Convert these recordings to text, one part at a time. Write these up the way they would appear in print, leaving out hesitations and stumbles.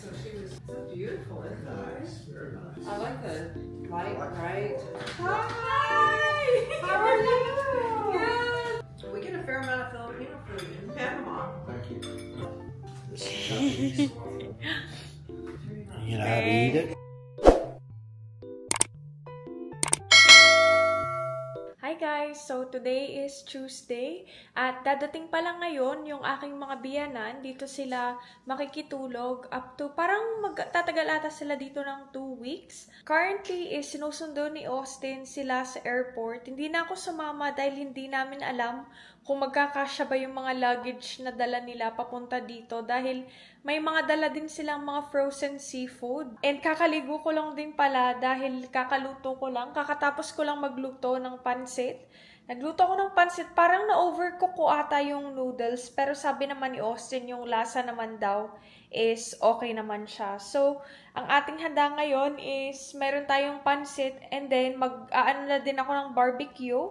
So she was so beautiful, isn't it? Nice, very nice. I like the light, bright. Hi! How are you? Good. We get a fair amount of Filipino food in Panama. Thank you. This is Japanese. You know how to eat it? Hi guys! So today is Tuesday at dadating pa lang ngayon yung aking mga biyanan. Dito sila makikitulog up to parang magtatagal ata sila dito ng 2 weeks. Currently is sinusundo ni Austin sila sa airport. Hindi na ako sumama dahil hindi namin alam kung magkakasya ba yung mga luggage na dala nila papunta dito dahil may mga dala din silang mga frozen seafood. And kakaligo ko lang din pala dahil kakaluto ko lang. Kakatapos ko lang magluto ng pansit. Nagluto ko ng pansit. Parang na-overcook ko ata yung noodles. Pero sabi naman ni Austin yung lasa naman daw is okay naman siya. So, ang ating handa ngayon is meron tayong pansit and then mag-aano na din ako ng barbecue.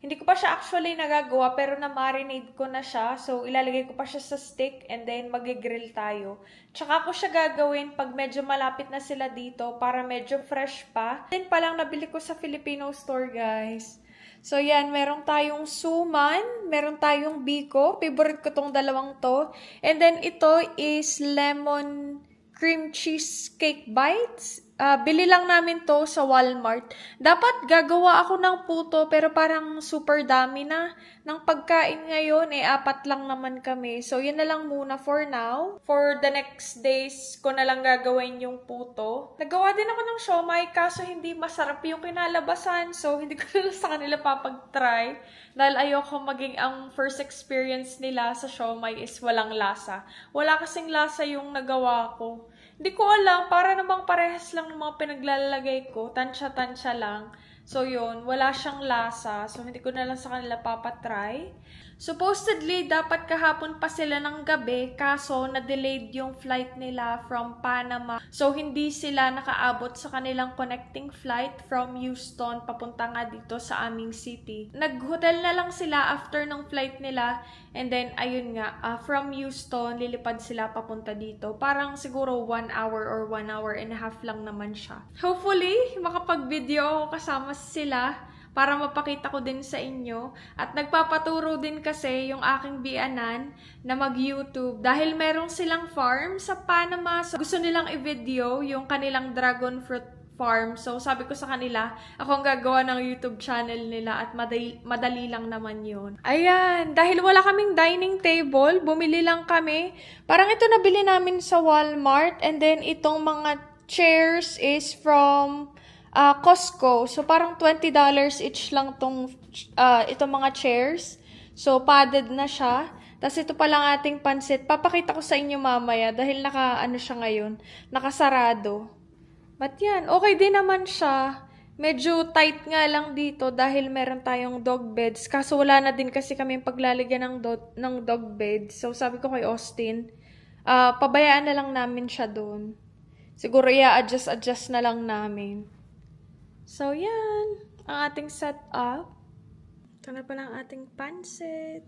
Hindi ko pa siya actually nagagawa pero na-marinate ko na siya. So, ilalagay ko pa siya sa stick and then mag-grill tayo. Tsaka ko siya gagawin pag medyo malapit na sila dito para medyo fresh pa. Then palang nabili ko sa Filipino store, guys. So, yan. Meron tayong suman. Meron tayong biko. Favorite ko tong dalawang to. And then, ito is lemon cream cheesecake bites. Bili lang namin to sa Walmart. Dapat gagawa ako ng puto pero parang super dami na. Ng pagkain ngayon, 4 lang naman kami. So, yun na lang muna for now. For the next days ko na lang gagawin yung puto. Nagawa din ako ng siomai kaso hindi masarap yung kinalabasan. So, hindi ko na sa kanila papag-try. Dahil ayoko maging ang first experience nila sa siomai is walang lasa. Wala kasing lasa yung nagawa ko. Hindi ko alam, para namang parehas lang ng mga pinaglalagay ko. Tansya-tansya lang. So, yun. Wala siyang lasa. So, hindi ko na lang sa kanila papatry. Supposedly, dapat kahapon pa sila ng gabi. Kaso, na-delayed yung flight nila from Panama. So, hindi sila nakaabot sa kanilang connecting flight from Houston papunta nga dito sa aming city. Nag-hotel na lang sila after ng flight nila. And then, ayun nga, from Houston, lilipad sila papunta dito. Parang siguro 1 hour or 1 hour and a half lang naman siya. Hopefully, makapag-video ako kasama sila para mapakita ko din sa inyo. At nagpapaturo din kasi yung aking biyanan na mag-YouTube. Dahil merong silang farm sa Panama. So, gusto nilang i-video yung kanilang dragon fruit farm. So, sabi ko sa kanila, ako ang gagawa ng YouTube channel nila at madali lang naman yun. Ayan, dahil wala kaming dining table, bumili lang kami. Parang ito nabili namin sa Walmart. And then, itong mga chairs is from Costco. So, parang $20 each lang itong mga chairs. So, padded na siya. Tapos, ito pa lang ating pansit. Papakita ko sa inyo mamaya dahil naka-ano siya ngayon. Nakasarado. But yan, okay din naman siya. Medyo tight nga lang dito dahil meron tayong dog beds. Kaso wala na din kasi kami paglalagyan ng dog bed. So, sabi ko kay Austin, pabayaan na lang namin siya doon. Siguro i-adjust na lang namin. So, yan. Ang ating setup. Ito na pala ang ating pansit.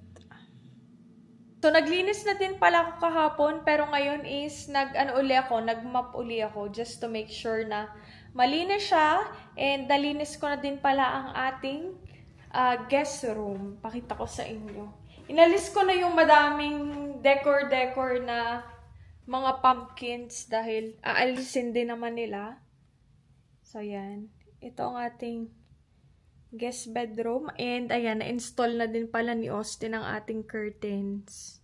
So, naglinis na din pala ako kahapon. Pero ngayon is, nag-map uli ako. Just to make sure na malinis siya. And nalinis ko na din pala ang ating guest room. Pakita ko sa inyo. Inalis ko na yung madaming decor na mga pumpkins. Dahil aalisin din naman nila. So, yan. Ito ang ating guest bedroom. And, ayan, na-install na din pala ni Austin ang ating curtains.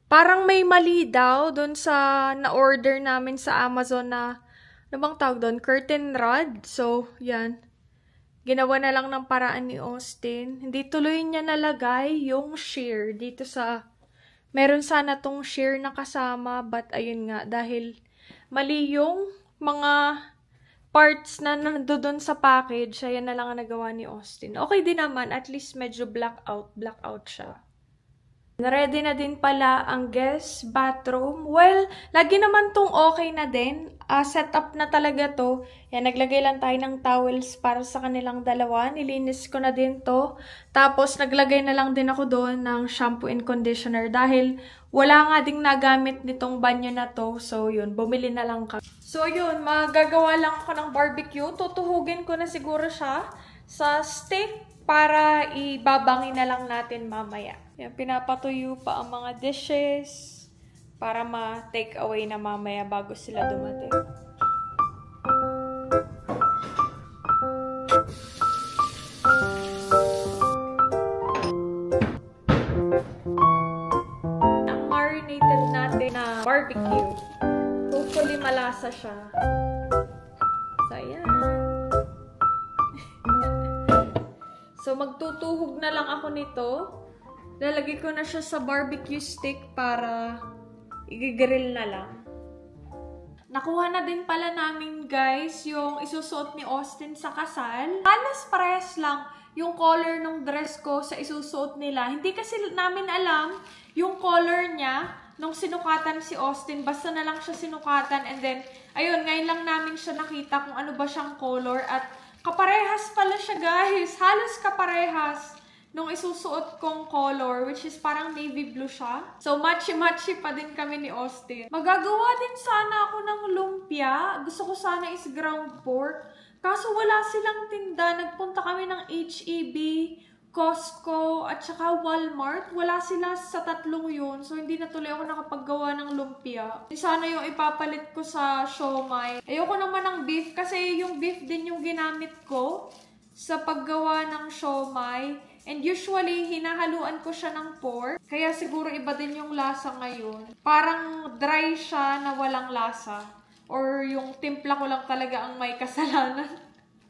Parang may mali daw doon sa na-order namin sa Amazon na, ano bang tawag doon? Curtain rod. So, yan. Ginawa na lang ng paraan ni Austin. Hindi tuloy niya nalagay yung sheer dito sa, meron sana tong sheer na kasama. But, ayun nga, dahil mali yung mga parts na nandoon sa package, ayan na lang ang nagawa ni Austin. Okay din naman, at least medyo blackout siya. Ready na din pala ang guest bathroom. Well, lagi naman tong okay na din. setup na talaga to. Yan, naglagay lang tayo ng towels para sa kanilang dalawa. Nilinis ko na din to. Tapos, naglagay na lang din ako doon ng shampoo and conditioner dahil wala nga ding nagamit nitong banyo na to. So, yun, bumili na lang kami. So, yun, magagawa lang ako ng barbecue. Tutuhugin ko na siguro siya sa stick para ibabangin na lang natin mamaya. Yan, pinapatuyo pa ang mga dishes para ma-take away na mamaya bago sila dumating. Ang marinated natin na barbecue. Hopefully malasa siya. So, ayan. So, magtutuhog na lang ako nito. Lalagay ko na siya sa barbecue stick para i-grill na lang. Nakuha na din pala namin, guys, yung isusuot ni Austin sa kasal. Halos parehas lang yung color ng dress ko sa isusuot nila. Hindi kasi namin alam yung color niya nung sinukatan si Austin. Basta na lang siya sinukatan. And then, ayun, ngayon lang namin siya nakita kung ano ba siyang color. At kaparehas pala siya, guys. Halos kaparehas nung isusuot kong color, which is parang navy blue siya. So, matchy-matchy pa din kami ni Austin. Magagawa din sana ako ng lumpia. Gusto ko sana is ground pork. Kaso wala silang tinda. Nagpunta kami ng H-E-B, Costco, at saka Walmart. Wala sila sa tatlong yun. So, hindi na tuloy ako nakapaggawa ng lumpia. Sana yung ipapalit ko sa siomai. Ayoko naman ng beef kasi yung beef din yung ginamit ko sa paggawa ng siomai. And usually, hinahaluan ko siya ng pork. Kaya siguro iba din yung lasa ngayon. Parang dry siya na walang lasa. Or yung timpla ko lang talaga ang may kasalanan.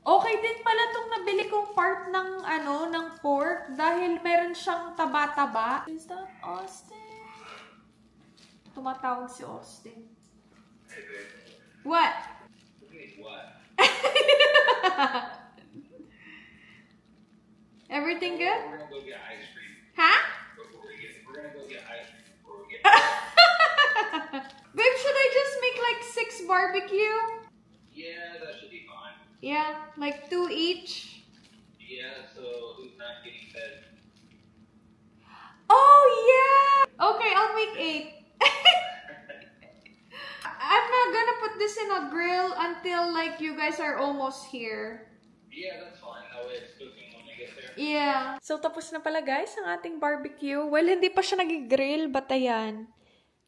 Okay din pala itong nabili kong part ng, ng pork. Dahil meron siyang taba-taba. Is that Austin? Tumatawag si Austin. What? What? Everything good? We're gonna go get ice cream. Huh? We're gonna go get ice cream before we get. Babe, should I just make like 6 barbecue? Yeah, that should be fine. Yeah, like 2 each. Yeah, so who's not getting fed? Oh, yeah! Okay, I'll make 8. I'm not gonna put this in a grill until like you guys are almost here. Yeah, that's fine. That way it's cooking when we get there. Yeah. So, tapos na pala guys ang ating barbecue. Well, hindi pa siya nag-grill, but ayan.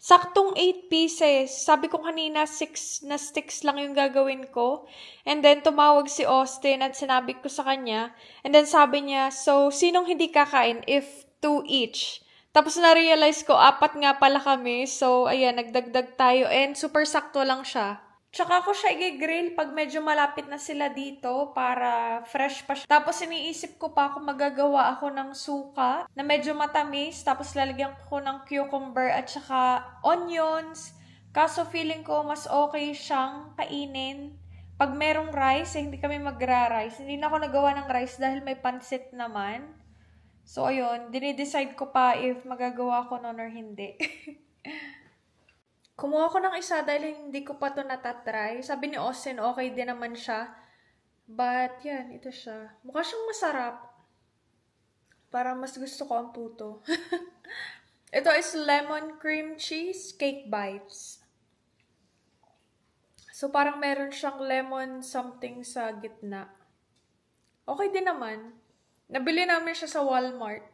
Saktong 8 pieces. Sabi ko kanina, 6 na sticks lang yung gagawin ko. And then, tumawag si Austin at sinabi ko sa kanya. And then, sabi niya, so, sinong hindi kakain if 2 each? Tapos, na-realize ko, 4 nga pala kami. So, ayan, nagdagdag tayo. And super sakto lang siya. Tsaka ko siya i-grill pag medyo malapit na sila dito para fresh pa siya. Tapos iniisip ko pa kung magagawa ako ng suka na medyo matamis. Tapos lalagyan ko ng cucumber at saka onions. Kaso feeling ko mas okay siyang kainin. Pag merong rice, hindi kami magra-rice. Hindi na ako nagawa ng rice dahil may pansit naman. So ayun, dinidecide ko pa if magagawa ko nun or hindi. Kumuha ko ng isa dahil hindi ko pa ito natatry. Sabi ni Austin, okay din naman siya. But, yan, ito siya. Mukha siyang masarap. Parang mas gusto ko ang puto. Ito is lemon cream cheese cake bites. So, parang meron siyang lemon something sa gitna. Okay din naman. Nabili namin siya sa Walmart.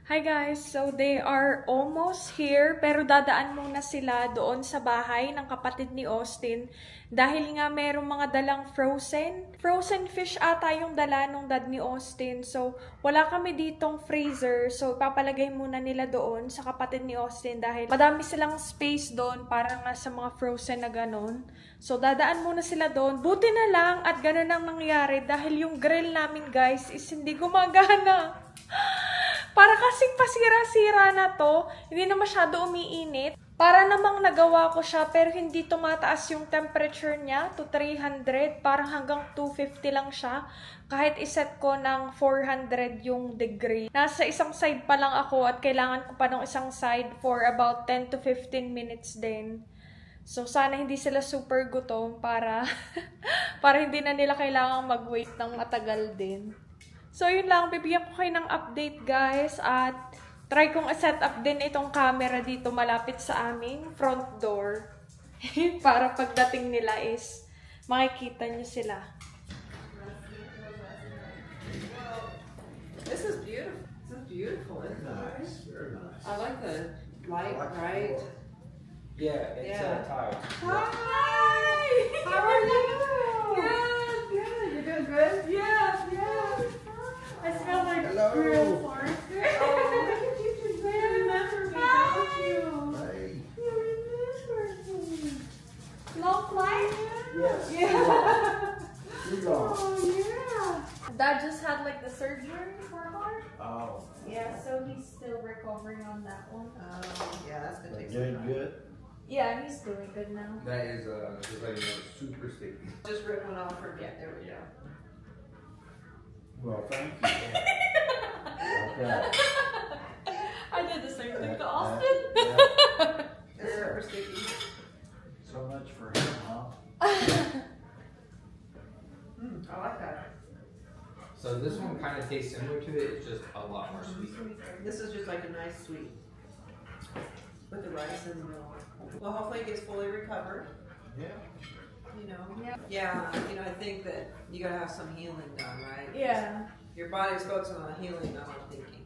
Hi guys! So, they are almost here, pero dadaan muna sila doon sa bahay ng kapatid ni Austin dahil nga merong mga dalang frozen fish ata yung dala nung dad ni Austin. So, wala kami ditong freezer, so papalagay muna nila doon sa kapatid ni Austin dahil madami silang space doon para nga sa mga frozen na ganon. So, dadaan muna sila doon. Buti na lang at ganon ang nangyari dahil yung grill namin guys is hindi gumagana. Para kasing pasira-sira na to, hindi na masyado umiinit. Para namang nagawa ko siya pero hindi tumataas yung temperature niya to 300. Parang hanggang 250 lang siya. Kahit iset ko ng 400 yung degree. Nasa isang side pa lang ako at kailangan ko pa ng isang side for about 10 to 15 minutes din. So, sana hindi sila super gutom para, para hindi na nila kailangang mag-wait ng matagal din. So, yun lang. Bibigyan ko kayo ng update, guys. At try kong set up din itong camera dito malapit sa aming front door. Para pagdating nila is makikita nyo sila. This is beautiful. This is beautiful, isn't it? Nice, very nice. I like the light, I like the bright. color. Yeah, it's Yeah. tied. Hi! How are you? Good, good. You're doing good? Yeah, yeah. I smell like Hello. grilled pork. Oh, look at you today. You remember me, don't you? Hey. You remember me. Long flight? Yes. Yeah. You go. Oh, yeah. Dad just had like the surgery for heart. Oh, Yeah, so he's still recovering on that one. Yeah, that's gonna they take doing some time. good? Yeah, he's doing good now. That is, just like, you know, super sticky. Just rip one off from, yeah, there we go. Well, thank you. Okay. I did the same thing to Yeah. Austin. It's super sticky. So much for him, huh? I like that. So this one kind of tastes similar to it, it's just a lot more sweet. This is just like a nice sweet. With the rice and the milk. Well, hopefully it gets fully recovered. Yeah. You know? Yeah. Yeah, you know, I think that you gotta have some healing done, right? Yeah. Your body's focusing on healing, not on thinking.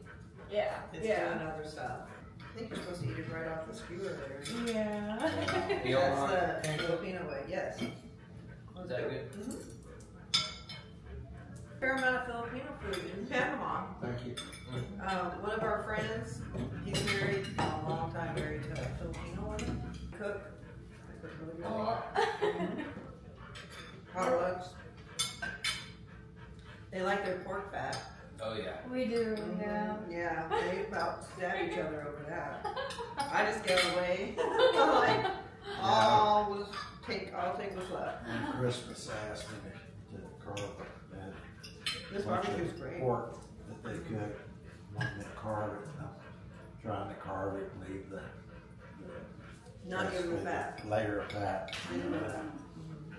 Yeah. It's doing other stuff. I think you're supposed to eat it right off the skewer there. Yeah. You all want That's the pancake? Filipino way, yes. Is that good? Mhm. Fair amount of Filipino food in Panama. Thank you. One of our friends, he's married, a long time married to a Filipino woman. Cook. They cook really good. Oh. Potlucks. They like their pork fat. Oh yeah. We do, yeah. Yeah, they about stab each other over that. I just get away. I'm like, I'll take what's left. On Christmas, I asked me to carve that This bunch barbecue's of great. pork that they cook. Wanted to carve it, and I'm trying to carve it and leave the Not give them the fat. layer of fat. Leave them the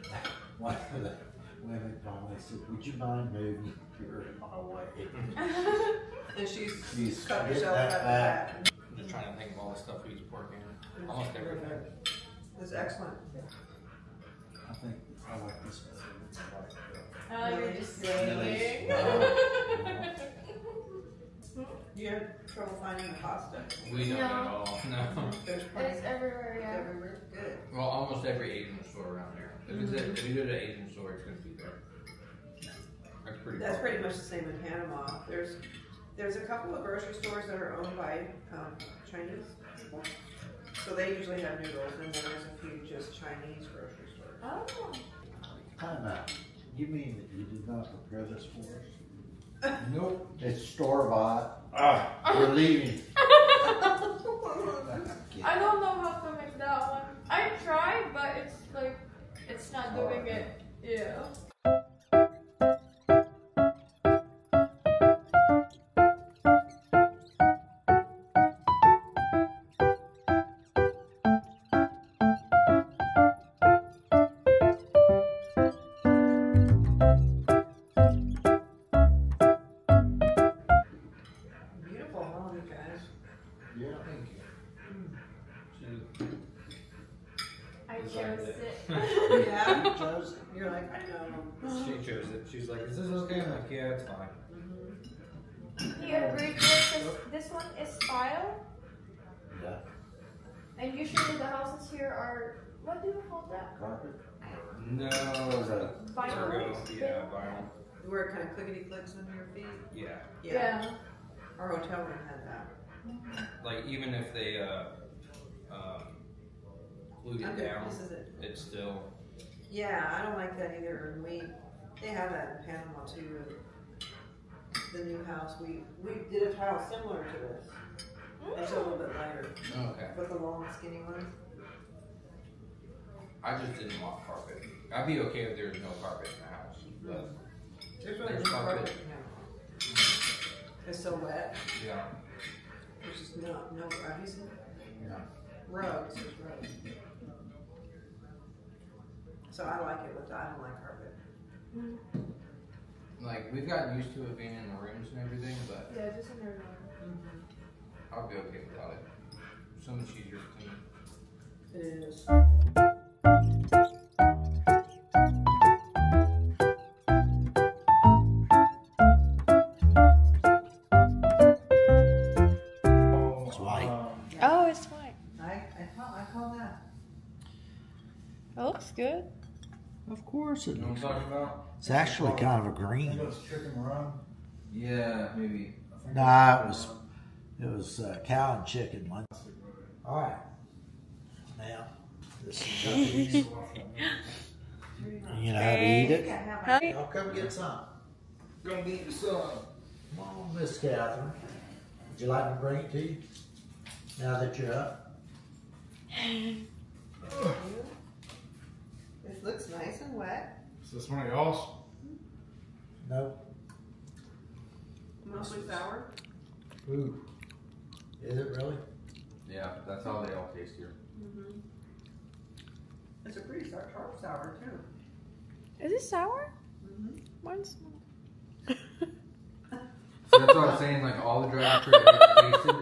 fat. One of the women finally said, "Would you mind moving? You're in my way." And she's She's cut getting herself that out of fat. fat. I'm just trying to think of all the stuff we use pork in. Almost everything. It's excellent. I think I like this one. Oh, you're just Really? saying. You have trouble finding the pasta? We don't No. at all. No. There's plenty. It's everywhere, It's yeah. everywhere. Good. Well, almost every Asian store around here. If you go to an Asian store, it's gonna be there. That's pretty. That's cool. pretty much the same in Panama. There's a couple of grocery stores that are owned by Chinese people. So they usually have noodles, and then there's a few just Chinese grocery stores. Oh. Time out. You mean that you did not prepare this for us? Nope. It's store bought. We're leaving. I don't know how to make that one. I tried, but it's like, it's not doing it. Yeah. Beautiful home, you guys. Yeah. Thank you. I Designed chose it. it. Yeah. You chose it. You're like, I know. She chose it. She's like, "Is this okay?" I'm like, "Yeah, it's fine." He agreed with this one is tile, Yeah. and usually the houses here are, what do you call that? Carpet. No. Vinyl? Yeah, vinyl. Where it kind of clickety clicks under your feet. Yeah. Yeah. Our hotel room had that. Like even if they glued it Okay, down, this is it. it's still. Yeah, I don't like that either. And they have that in Panama too. The new house, we did a tile similar to this. It's a little bit lighter, Okay. but the long skinny one. I just didn't want carpet. I'd be okay if there was no carpet in the house, but There's really There's no carpet. carpet in Panama. It's so wet. yeah. There's just no. Have you seen Yeah. rugs? There's rugs. So I like it with, I don't like carpet. Like, we've gotten used to it being in the rooms and everything, but Yeah, just in there. I'll be okay without it. So much easier to clean. It is. It's white. Oh, it's fine. I call that. It looks good. Of course it You know what looks. I'm talking about? It's actually kind of a green. chicken run. Yeah, maybe. Nah, it was cow and chicken one. All right. Now, this is cookies. You know how to eat You it? can't have Huh? my I'll come get some. Gonna beat the sun. Come on, Miss Catherine. Would you like me to bring it to you? Now that you're up. It looks nice and wet. Is this one of y'all's? Nope. Mostly sour. Ooh. Is it really? Yeah, that's how they all taste here. It's a pretty tart sour too. Is it sour? Mm-hmm. Mine's So that's what I was saying, like all the dragon fruit I've ever tasted